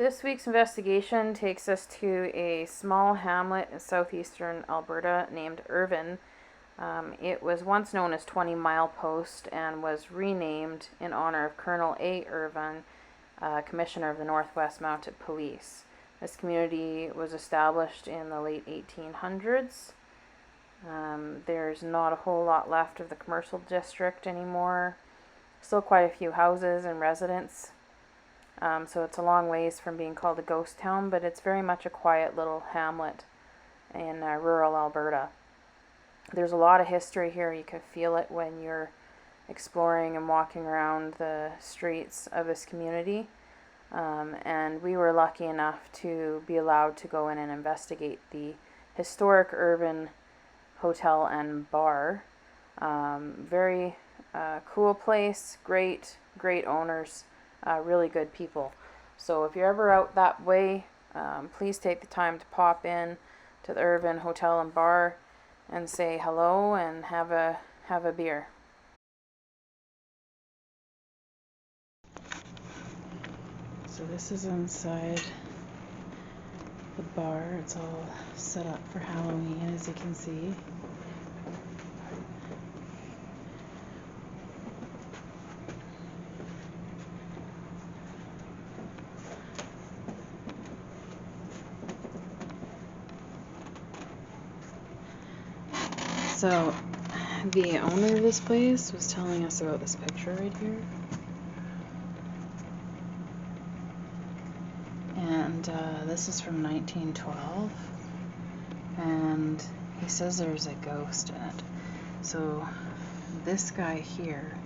This week's investigation takes us to a small hamlet in southeastern Alberta named Irvine. It was once known as 20 Mile Post and was renamed in honor of Colonel A. Irvine, Commissioner of the Northwest Mounted Police. This community was established in the late 1800s. There's not a whole lot left of the commercial district anymore. Still quite a few houses and residents. So it's a long ways from being called a ghost town, but it's very much a quiet little hamlet in rural Alberta. There's a lot of history here. You can feel it when you're exploring and walking around the streets of this community. And we were lucky enough to be allowed to go in and investigate the historic Irvine Hotel and Bar. Very cool place, great owners. Really good people. So if you're ever out that way, please take the time to pop in to the Irvine Hotel and Bar and say hello and have a beer. So this is inside the bar. It's all set up for Halloween, as you can see. So, the owner of this place was telling us about this picture right here. And this is from 1912. And he says there's a ghost in it. So, this guy here,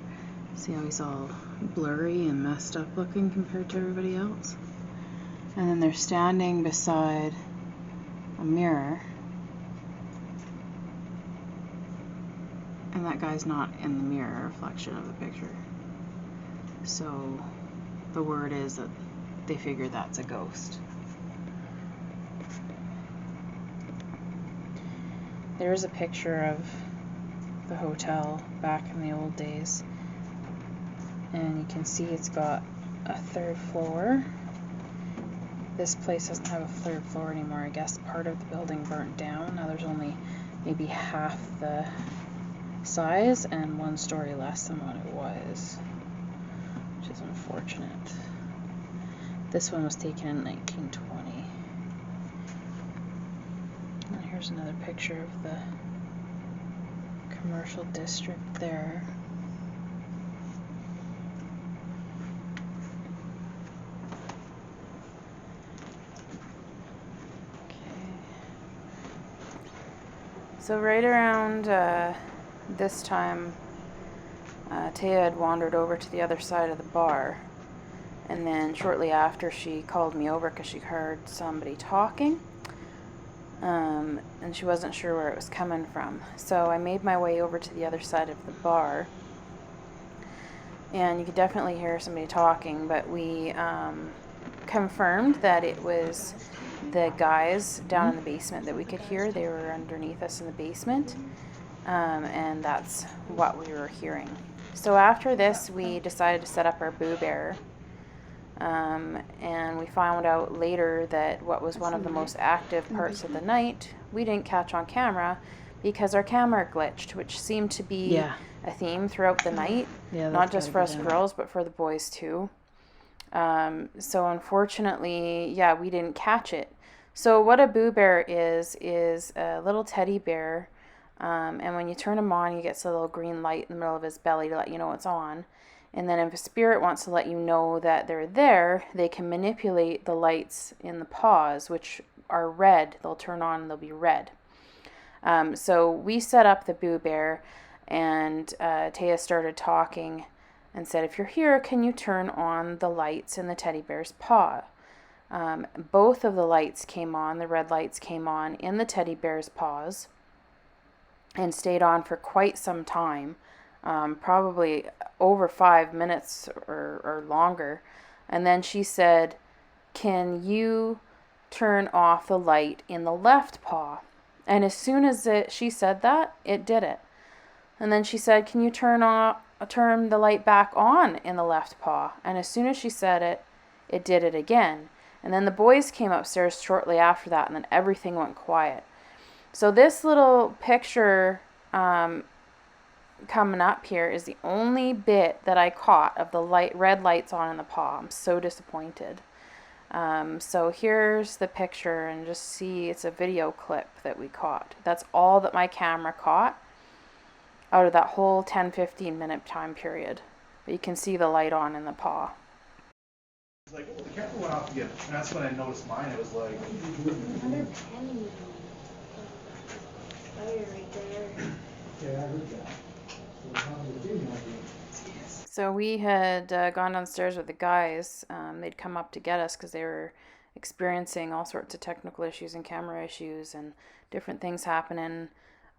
see how he's all blurry and messed up looking compared to everybody else? And then they're standing beside a mirror. And that guy's not in the mirror reflection of the picture. So the word is that they figure that's a ghost. There's a picture of the hotel back in the old days. And you can see it's got a third floor. This place doesn't have a third floor anymore. I guess part of the building burnt down. Now there's only maybe half the size and 1 story less than what it was, which is unfortunate. This one was taken in 1920. And here's another picture of the commercial district there. Okay. So right around this time, Taya had wandered over to the other side of the bar, and then shortly after she called me over because she heard somebody talking, and she wasn't sure where it was coming from. So I made my way over to the other side of the bar, and you could definitely hear somebody talking, but we confirmed that it was the guys down in the basement that we could hear. They were underneath us in the basement. And that's what we were hearing. So after this, we decided to set up our boo bear. And we found out later that what was one of the most active parts of the night, we didn't catch on camera because our camera glitched, which seemed to be a theme throughout the night. Not just for us girls, but for the boys too. So unfortunately, we didn't catch it. So what a boo bear is a little teddy bear. And when you turn him on, he gets a little green light in the middle of his belly to let you know it's on. And then if a spirit wants to let you know that they're there, they can manipulate the lights in the paws, which are red. They'll turn on and they'll be red. So we set up the boo bear, and Taya started talking and said, if you're here, can you turn on the lights in the teddy bear's paw? Both of the lights came on, the red lights came on in the teddy bear's paws, and stayed on for quite some time, probably over 5 minutes or longer. And then she said, can you turn off the light in the left paw? And as soon as she said that, it did it. And then she said, can you turn the light back on in the left paw? And as soon as she said it, it did it again. And then the boys came upstairs shortly after that, and then everything went quiet. So this little picture coming up here is the only bit that I caught of the red lights on in the paw. I'm so disappointed. So here's the picture, and just see, it's a video clip that we caught. That's all that my camera caught out of that whole 10-15 minute time period. But you can see the light on in the paw. It's like, oh, the camera went off again. And that's when I noticed mine. It was like... Another penny. Fire right there. Yeah, I heard that. So we had gone downstairs with the guys. They'd come up to get us because they were experiencing all sorts of technical issues and camera issues and different things happening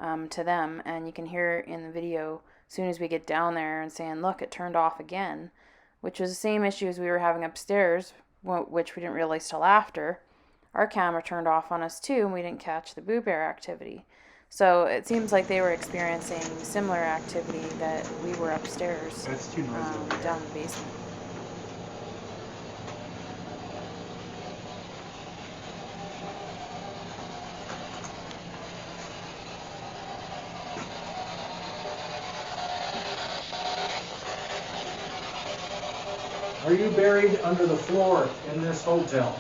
to them. And you can hear in the video, as soon as we get down there, and saying, look, it turned off again, which was the same issue as we were having upstairs, which we didn't realize till after. Our camera turned off on us too, and we didn't catch the Boo Bear activity. So it seems like they were experiencing similar activity that we were upstairs, That's too noisy. down in the basement. Are you buried under the floor in this hotel?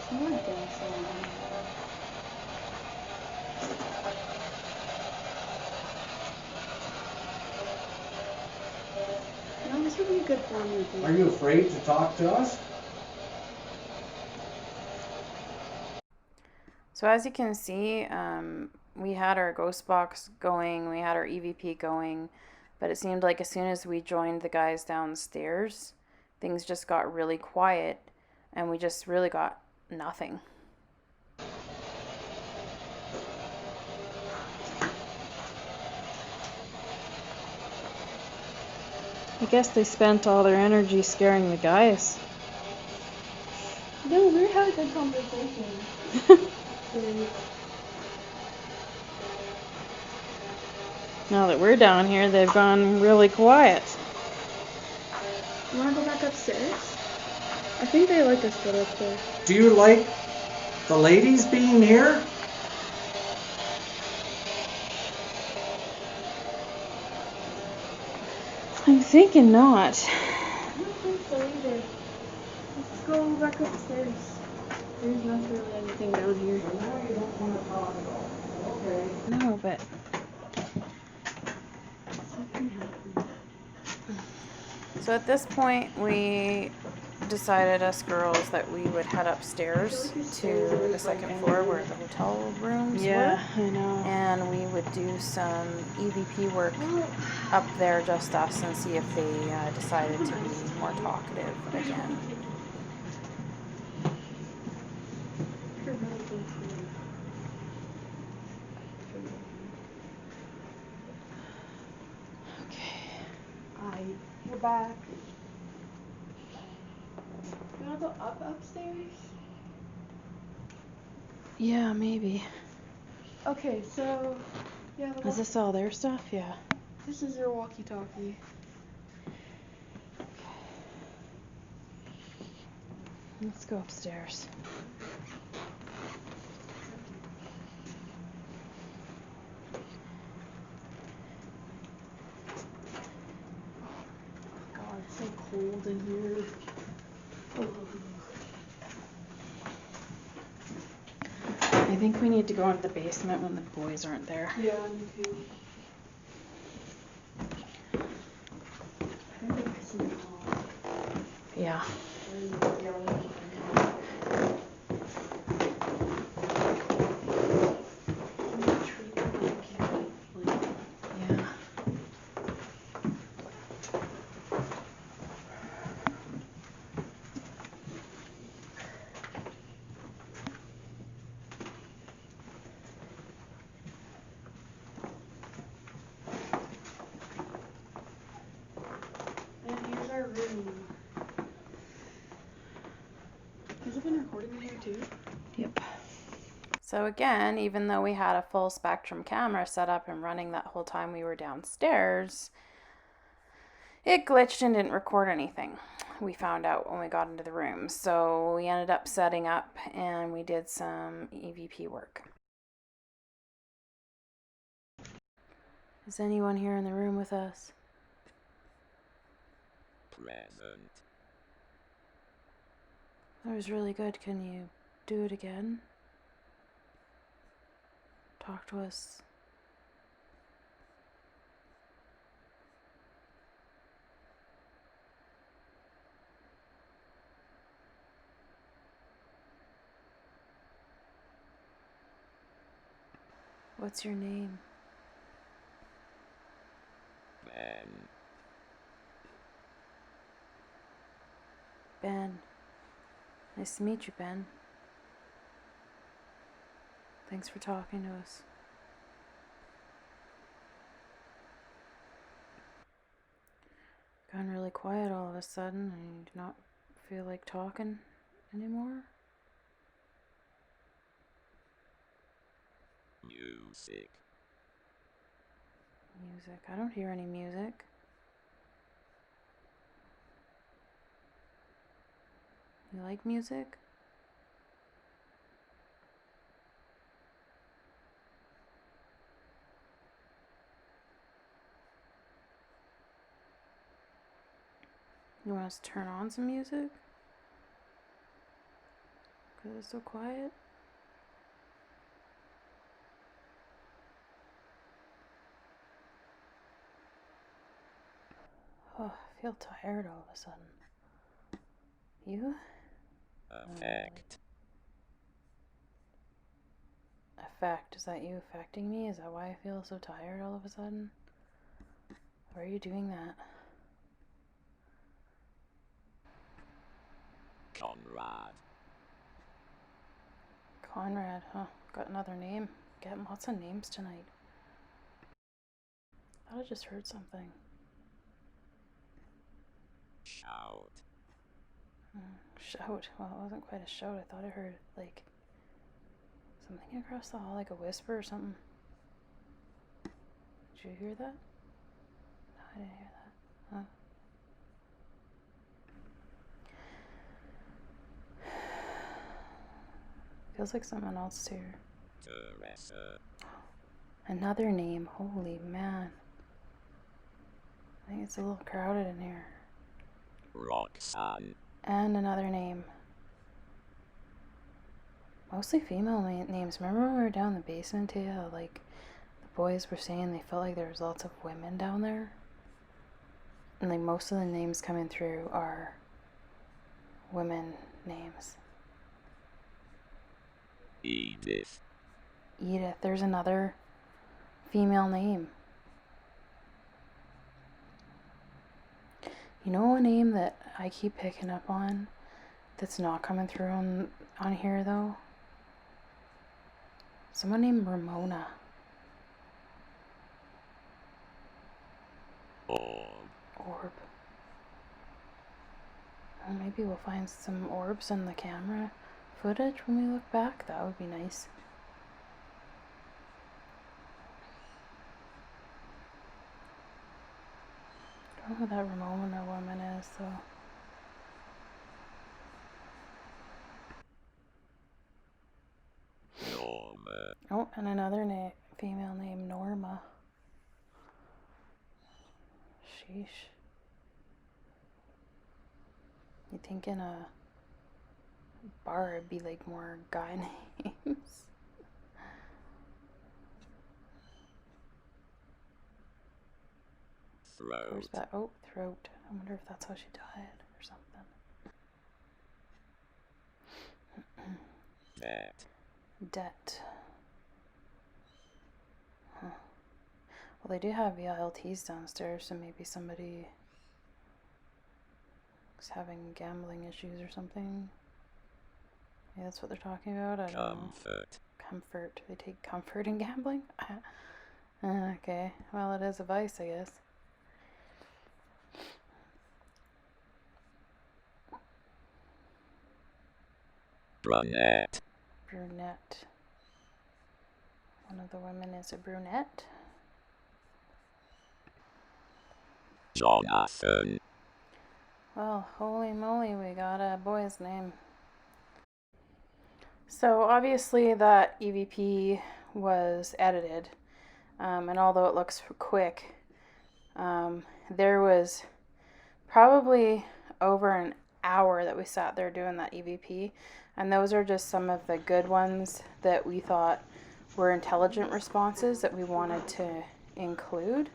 Someone thinks so. No, this would be a good family thing. Are you afraid to talk to us? So as you can see, we had our ghost box going, we had our EVP going, but it seemed like as soon as we joined the guys downstairs, things just got really quiet, and we just really got nothing. I guess they spent all their energy scaring the guys. No, we're having a good conversation. Now that we're down here, they've gone really quiet. You want to go back upstairs? I think they like us better upstairs. Do you like the ladies being here? I'm thinking not. I don't think so either. Let's go back upstairs. There's not really anything down here. No, but So at this point, we decided, us girls, that we would head upstairs to the second floor where the hotel rooms yeah, were. I know. And we would do some EVP work up there, just us, and see if they decided to be more talkative again. We're back. You wanna go upstairs? Yeah, maybe. Okay, so yeah. Is this all their stuff? Yeah. This is their walkie-talkie. Let's go upstairs. God, it's so cold in here. I think we need to go into the basement when the boys aren't there. Yeah, me too. I think it's in the hall. Yeah. Yeah. And here's our room. Has it been recording in here too? Yep. So again, even though we had a full spectrum camera set up and running that whole time we were downstairs, It glitched and didn't record anything. We found out when we got into the room. So we ended up setting up and we did some EVP work. Is anyone here in the room with us? Present. That was really good. Can you do it again? Talk to us. What's your name? Ben. Ben. Nice to meet you, Ben. Thanks for talking to us. Gone really quiet all of a sudden. I do not feel like talking anymore. Music. Music. I don't hear any music. You like music? You want us to turn on some music? Because it's so quiet? Oh, I feel tired all of a sudden. You? Effect. Effect? Is that you affecting me? Is that why I feel so tired all of a sudden? Why are you doing that? Conrad. Conrad, huh? Got another name. Getting lots of names tonight. Thought I just heard something. Shout. Shout. Well, it wasn't quite a shout. I thought I heard, like, something across the hall, like a whisper or something. Did you hear that? No, I didn't hear that. Huh? Feels like someone else here. Teresa. Another name. Holy man. I think it's a little crowded in here. Roxanne. And another name. Mostly female names. Remember when we were down in the basement too? How, like, the boys were saying they felt like there was lots of women down there? And like most of the names coming through are women names. Edith. Edith. There's another female name. You know a name that I keep picking up on that's not coming through on here though? Someone named Ramona. Orb. Well, maybe we'll find some orbs in the camera footage when we look back. That would be nice. I don't know who that Ramona woman is though. Norma. Oh, and another female named Norma. Sheesh. You'd think in a bar it'd be like more guy names. Throat. Where's that? Oh, throat. I wonder if that's how she died or something. Debt. Debt. Huh. Well, they do have VLTs downstairs, so maybe somebody is having gambling issues or something. Yeah, that's what they're talking about. I don't know. Comfort. Comfort. They take comfort in gambling? Okay. Well, it is a vice, I guess. Brunette. Brunette. One of the women is a brunette. Jonathan. Well, holy moly, we got a boy's name. So obviously that EVP was edited, and although it looks quick, there was probably over an hour that we sat there doing that EVP, and those are just some of the good ones that we thought were intelligent responses that we wanted to include.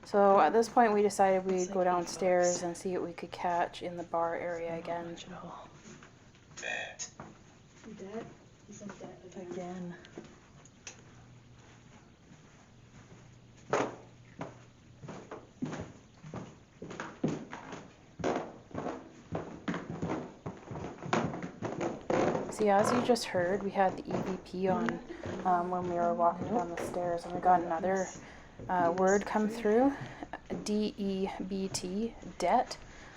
So at this point we decided we'd go downstairs and see what we could catch in the bar area again. Debt? He said debt Again. See, as you just heard, we had the EVP on when we were walking down the stairs, and we got another word come through, DEBT, debt,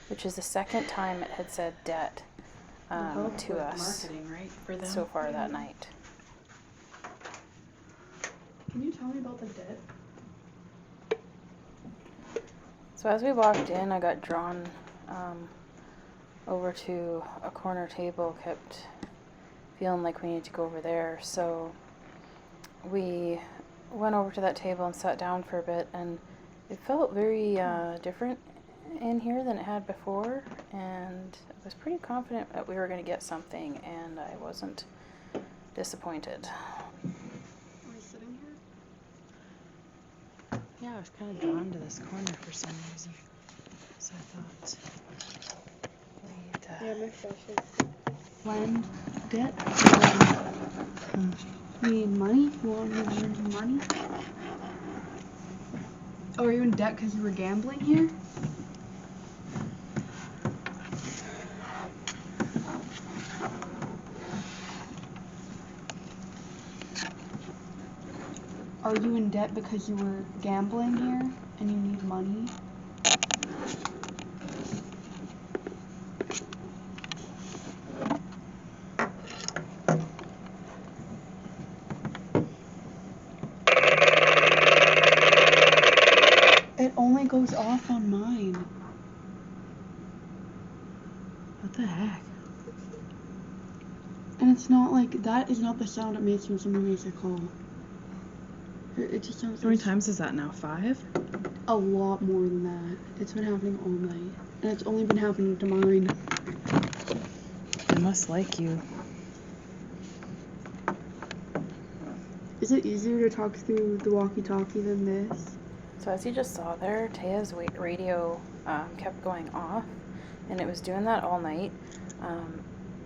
which is the second time it had said debt to us so far that night. Can you tell me about the debt? So as we walked in, I got drawn over to a corner table, kept feeling like we needed to go over there. So we went over to that table and sat down for a bit, and it felt very different in here than it had before, and I was pretty confident that we were going to get something, and I wasn't disappointed. Are we sitting here? Yeah, I was kind of drawn to this corner for some reason. So I thought Yeah, my specialist. blend debt. You need money? You want me to lend you money? Oh, are you in debt because you were gambling here? Are you in debt because you were gambling here and you need money? It only goes off on mine. What the heck? And it's not like, that is not the sound it makes when someone makes a call. It just sounds How many like times is that now? 5? a lot more than that. It's been happening all night. And it's only been happening to mine. They must like you. Is it easier to talk through the walkie-talkie than this? So as you just saw there, Taya's radio kept going off, and it was doing that all night.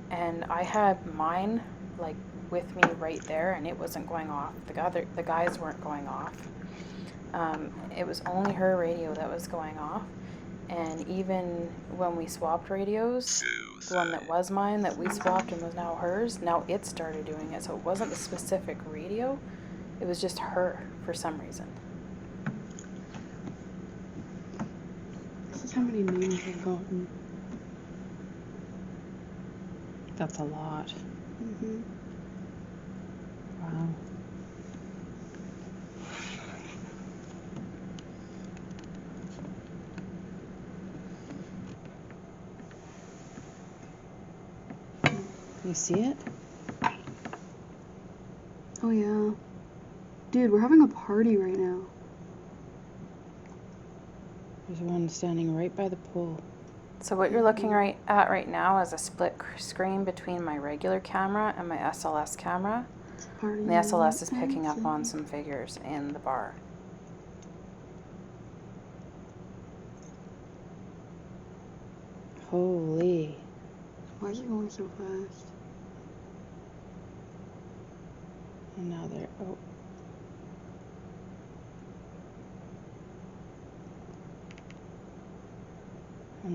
And I had mine like with me right there, and it wasn't going off. The guys weren't going off. It was only her radio that was going off. And even when we swapped radios, the one that was mine that we swapped and was now hers, now it started doing it. So it wasn't the specific radio, it was just her for some reason. This is how many names I've gotten. That's a lot. Mm-hmm. Wow. You see it? Oh yeah. Dude, we're having a party right now. There's one standing right by the pool. So what you're looking at right now is a split screen between my regular camera and my SLS camera. And the SLS is picking up on some figures in the bar. Holy. Why is it going so fast? And now they're... Oh. I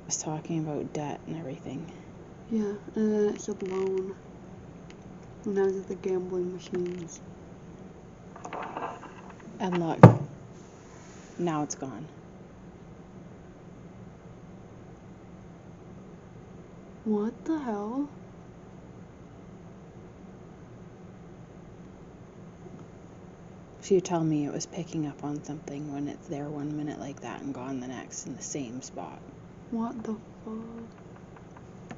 was talking about debt and everything. Yeah, and then it said loan. And now it's the gambling machines. And look. Now it's gone. What the hell? So you tell me it was picking up on something when it's there 1 minute like that and gone the next in the same spot. What the fuck?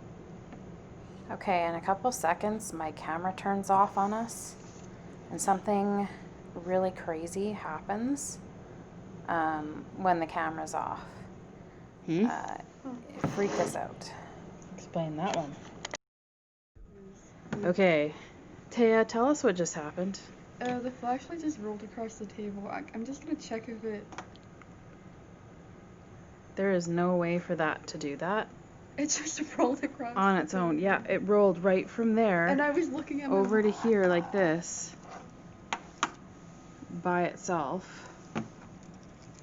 Okay, in a couple seconds, my camera turns off on us, and something really crazy happens when the camera's off. It freaked us out. Explain that one. Okay. Taya, tell us what just happened. The flashlight just rolled across the table. I'm just gonna check if it... There is no way for that to do that. It just rolled across On the its own. table. Yeah, it rolled right from there. And I was looking at my over to here like this by itself.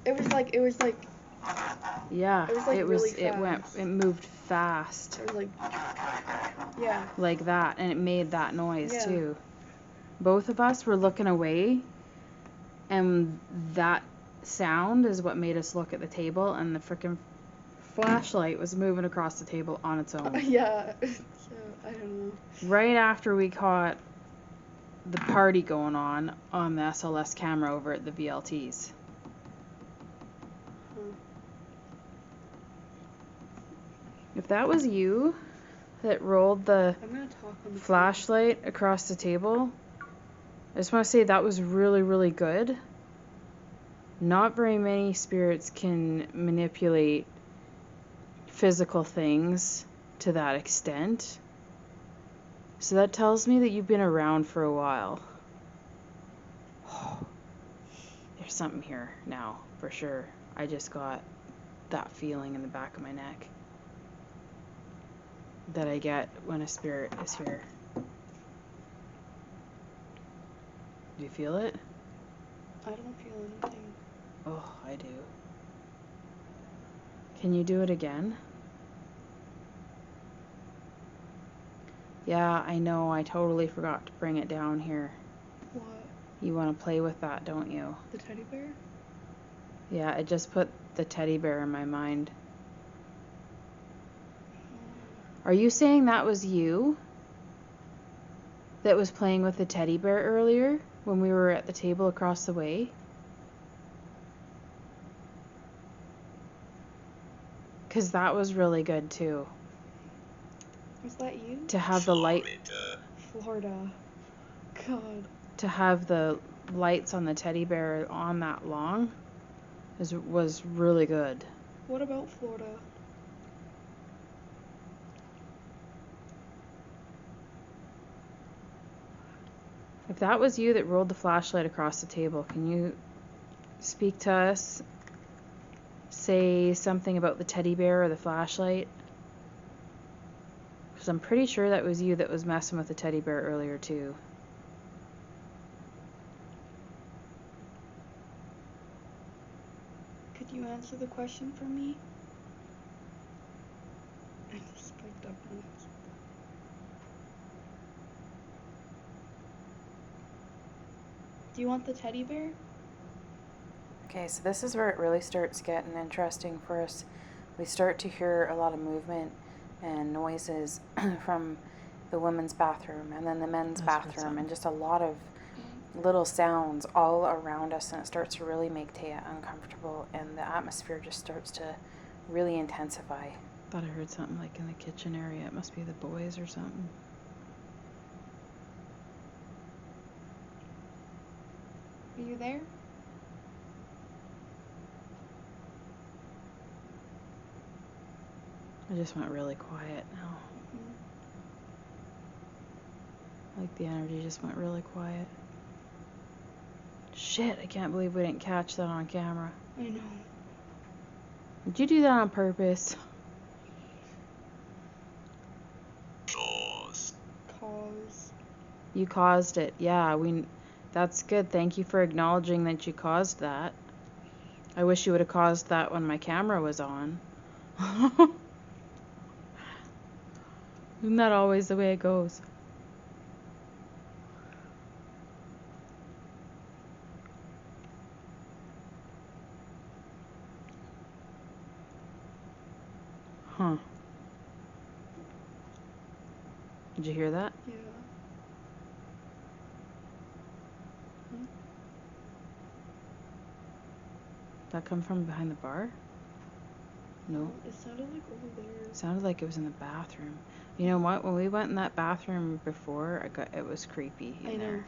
It was like Yeah, it was like really fast. it moved fast. It was like, yeah. Like that, and it made that noise Yeah. too. Both of us were looking away, and that sound is what made us look at the table, and the frickin' flashlight was moving across the table on its own. Yeah. So, I don't know. Right after we caught the party going on the SLS camera over at the VLTs. If that was you that rolled the I'm gonna talk on the flashlight across the table, I just want to say that was really, really good. Not very many spirits can manipulate physical things to that extent. So that tells me that you've been around for a while. There's something here now, for sure. I just got that feeling in the back of my neck that I get when a spirit is here. Do you feel it? I don't feel anything. Oh, I do. Can you do it again? Yeah, I know. I totally forgot to bring it down here. What? You want to play with that, don't you? The teddy bear? Yeah, it just put the teddy bear in my mind. Are you saying that was you that was playing with the teddy bear earlier when we were at the table across the way? Because that was really good too. Was that you? To have the light. Florida. God. To have the lights on the teddy bear on that long was really good. What about Florida? If that was you that rolled the flashlight across the table, can you speak to us? Say something about the teddy bear or the flashlight? Because I'm pretty sure that was you that was messing with the teddy bear earlier too. Could you answer the question for me? I just picked up on it. Do you want the teddy bear? Okay, so this is where it really starts getting interesting for us. We start to hear a lot of movement and noises from the women's bathroom and then the men's bathroom, and just a lot of little sounds all around us, and it starts to really make Taya uncomfortable, and the atmosphere just starts to really intensify. Thought I heard something like in the kitchen area. It must be the boys or something. Are you there? I just went really quiet now. Like the energy just went really quiet. Shit, I can't believe we didn't catch that on camera. I know. Did you do that on purpose? Cause. You caused it. Yeah, that's good. Thank you for acknowledging that you caused that. I wish you would have caused that when my camera was on. Isn't that always the way it goes? Huh. Did you hear that? Yeah. that come from behind the bar? No. It sounded like over there. It sounded like it was in the bathroom. You know what? When we went in that bathroom before, it was creepy in there.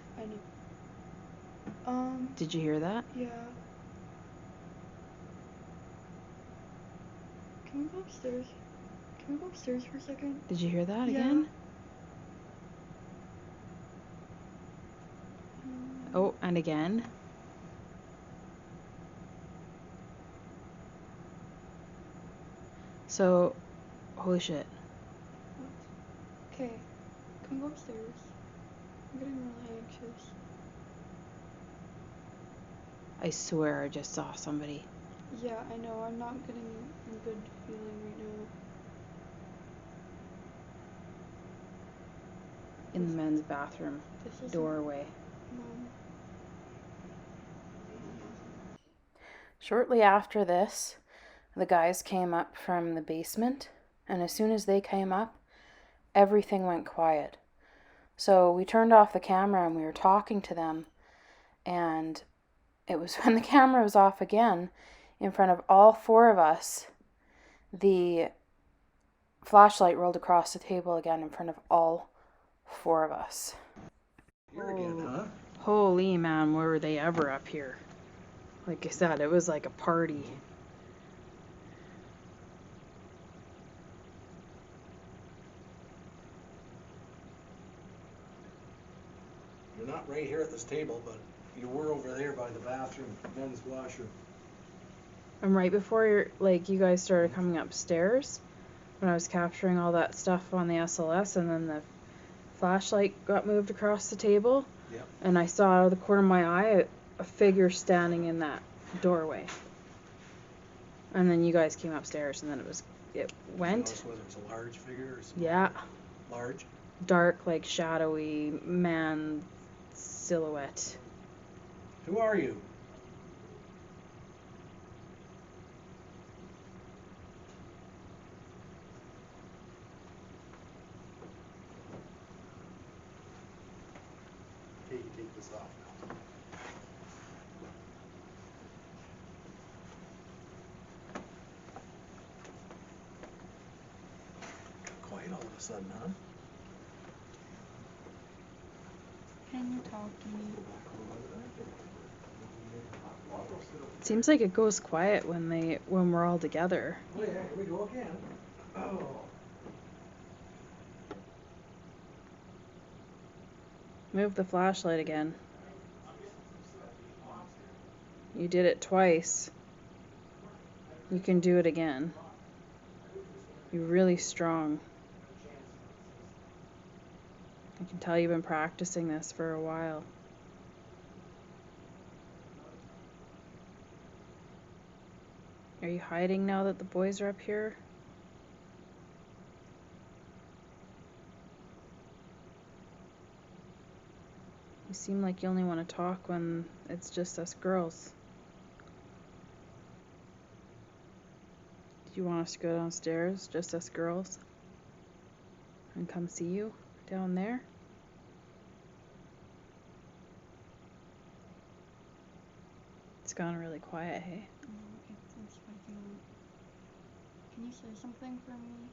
I know. Did you hear that? Yeah. Can we go upstairs? Can we go upstairs for a second? Did you hear that Yeah. again? Oh, and again. So, holy shit. Okay. Can we go upstairs? I'm getting really anxious. I swear I just saw somebody. Yeah, I know. I'm not getting a good feeling right now. In the men's bathroom This is doorway. Mom. Shortly after this, the guys came up from the basement, and as soon as they came up, everything went quiet. So we turned off the camera and we were talking to them, and it was when the camera was off again, in front of all four of us, the flashlight rolled across the table again in front of all four of us. Here again, huh? Holy man, were they ever up here? Like I said, it was like a party. You're not right here at this table, but you were over there by the bathroom, men's washer. And right before you guys started coming upstairs, when I was capturing all that stuff on the SLS, and then the flashlight got moved across the table, Yep. and I saw out of the corner of my eye a figure standing in that doorway. And then you guys came upstairs, and then it went. Notice whether it's a large figure or small? Yeah. Large? Dark, like shadowy man silhouette. Who are you? Okay, you take this off now. Got quiet all of a sudden, huh? Can you talk to me? Seems like it goes quiet when we're all together. Oh yeah, here we go again. Oh. Move the flashlight again. You did it twice. You can do it again. You're really strong. I can tell you've been practicing this for a while. Are you hiding now that the boys are up here? You seem like you only want to talk when it's just us girls. Do you want us to go downstairs, just us girls? And come see you down there? It's gone really quiet, hey? It's spiking up. Can you say something for me?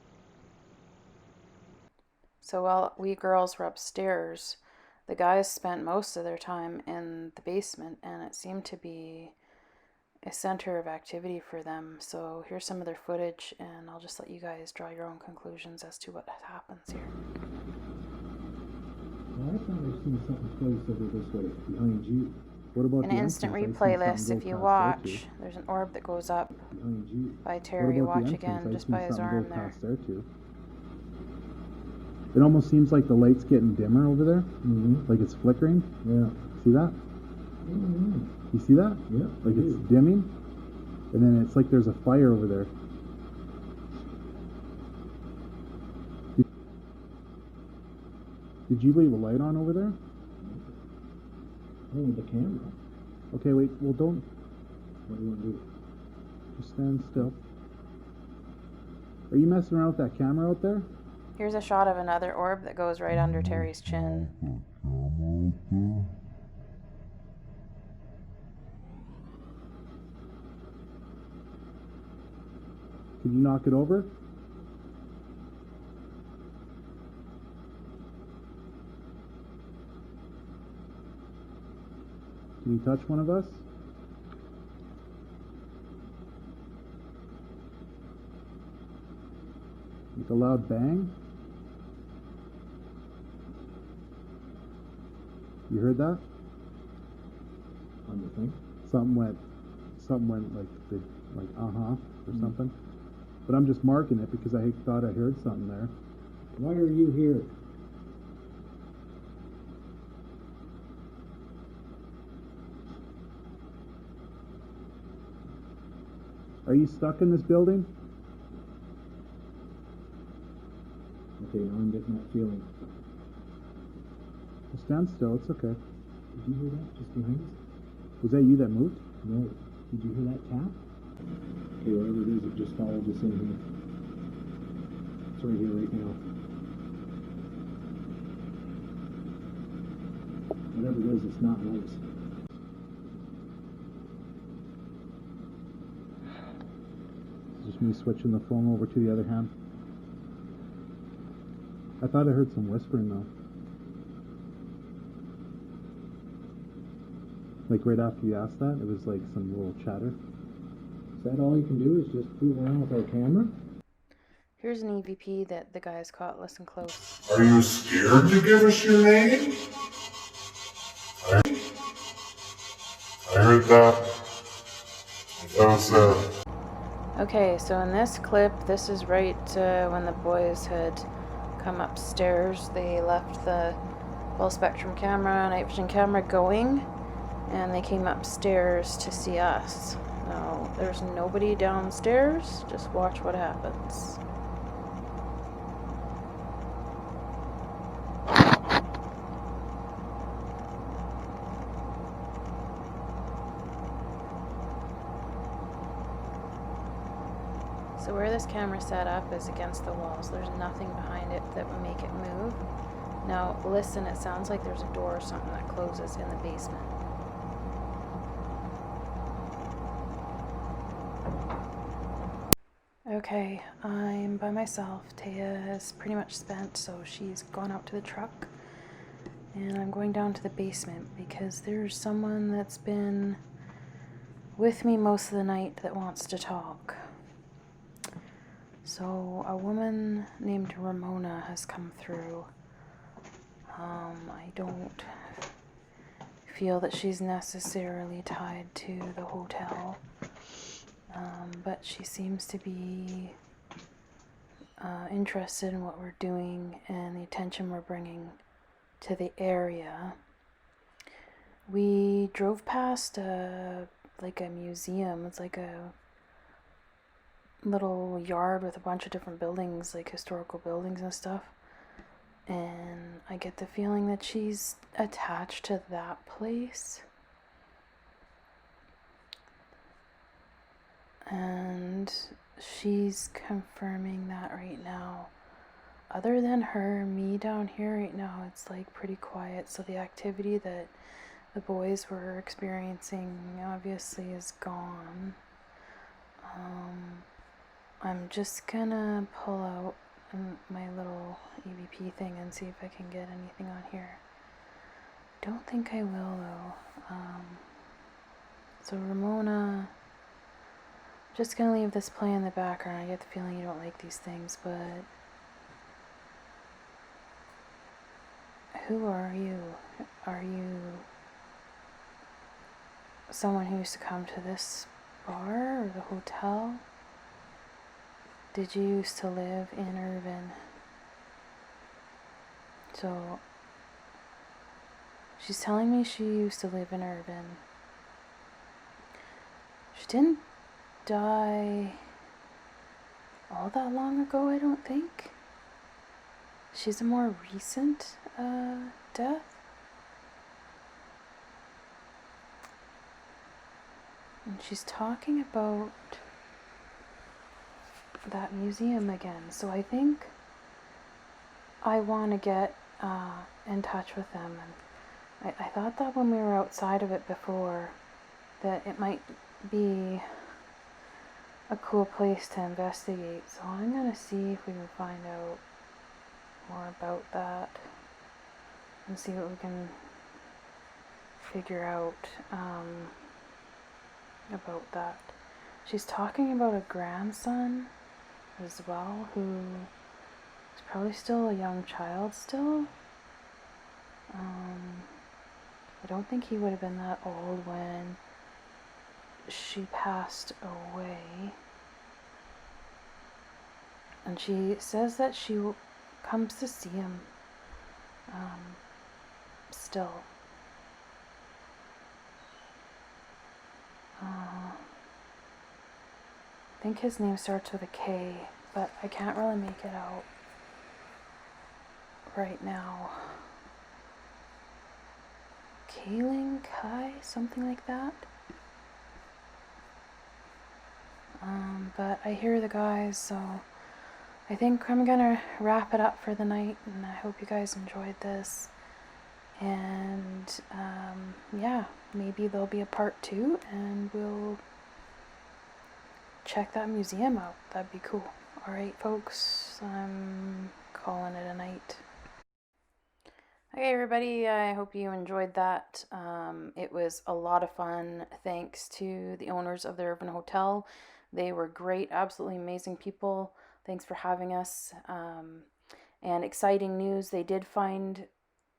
So while we girls were upstairs, the guys spent most of their time in the basement, and it seemed to be a center of activity for them. So here's some of their footage, and I'll just let you guys draw your own conclusions as to what happens here. Well, I thought I've seen something place over this way, behind you. What about In the an instant entrance? replay I seen list, something if go you past there, watch, too. there's an orb that goes up Behind you. by What Terry. about the Watch entrance? again, I just seen by his something arm go there. past there too. It almost seems like the light's getting dimmer over there. Mm-hmm. Like it's flickering. Yeah. See that? Mm-hmm. You see that? Yeah. Like it's dimming, and then it's like there's a fire over there. Did you leave a light on over there? Oh, with the camera. Okay, wait. Well, don't. What do you want to do? Just stand still. Are you messing around with that camera out there? Here's a shot of another orb that goes right under Terry's chin. Can you knock it over? Can you touch one of us? Like a loud bang? You heard that? On the thing? Something went like or something. But I'm just marking it because I thought I heard something there. Why are you here? Are you stuck in this building? Okay, now I'm getting that feeling. Well, stand still, it's okay. Did you hear that just behind us? Was that you that moved? No. Did you hear that tap? Okay, whatever it is, it just followed us in here. It's right here, right now. Whatever it is, it's not nice. It's just me switching the phone over to the other hand. I thought I heard some whispering though. Like right after you asked that, it was like some little chatter. Is that all you can do, is just fool around with our camera? Here's an EVP that the guys caught. Listen close. Are you scared to give us your name? I heard that. That was Okay, so in this clip, this is right when the boys had come upstairs. They left the full spectrum camera, night vision camera going, and they came upstairs to see us. Now, there's nobody downstairs. Just watch what happens. So where this camera set up is against the walls. There's nothing behind it that would make it move. Now listen, it sounds like there's a door or something that closes in the basement. Okay, I'm by myself. Taya is pretty much spent, so she's gone out to the truck. And I'm going down to the basement because there's someone that's been with me most of the night that wants to talk. So a woman named Ramona has come through. I don't feel that she's necessarily tied to the hotel, but she seems to be interested in what we're doing and the attention we're bringing to the area. We drove past like a museum. It's like a little yard with a bunch of different buildings, like historical buildings and stuff, and I get the feeling that she's attached to that place, and she's confirming that right now. Other than her, me down here right now, it's like pretty quiet, so the activity that the boys were experiencing obviously is gone. I'm just gonna pull out my little EVP thing and see if I can get anything on here. Don't think I will though. So Ramona, I'm just gonna leave this play in the background. I get the feeling you don't like these things, but who are you? Are you someone who used to come to this bar or the hotel? Did you used to live in Irvine? So she's telling me she used to live in Irvine. She didn't die all that long ago, I don't think. She's a more recent death. And she's talking about that museum again, so I think I want to get in touch with them. And I thought that when we were outside of it before, that it might be a cool place to investigate. So I'm gonna see if we can find out more about that and see what we can figure out about that. She's talking about a grandson as well, who is probably still a young child still. I don't think he would have been that old when she passed away. And she says that she comes to see him still. I think his name starts with a K, but I can't really make it out right now. Kaling Kai, something like that. But I hear the guys, so I think I'm gonna wrap it up for the night, and I hope you guys enjoyed this. And yeah, maybe there'll be a part 2 and we'll check that museum out. That'd be cool. Alright folks, I'm calling it a night. Okay everybody, I hope you enjoyed that. It was a lot of fun. Thanks to the owners of the Irvine Hotel. They were great, absolutely amazing people. Thanks for having us. And exciting news, they did find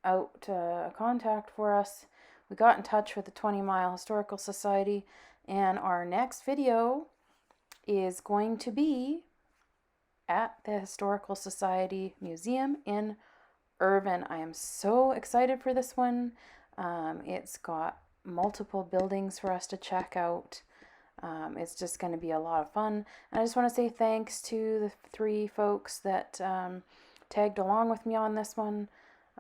out a contact for us. We got in touch with the 20 Mile Historical Society, and our next video is going to be at the Historical Society Museum in Irvine. I am so excited for this one. It's got multiple buildings for us to check out. It's just going to be a lot of fun. And I just want to say thanks to the 3 folks that tagged along with me on this one.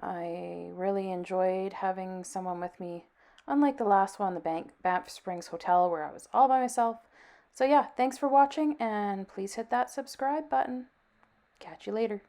I really enjoyed having someone with me, unlike the last one, the Banff Springs Hotel, where I was all by myself. So yeah, thanks for watching, and please hit that subscribe button. Catch you later.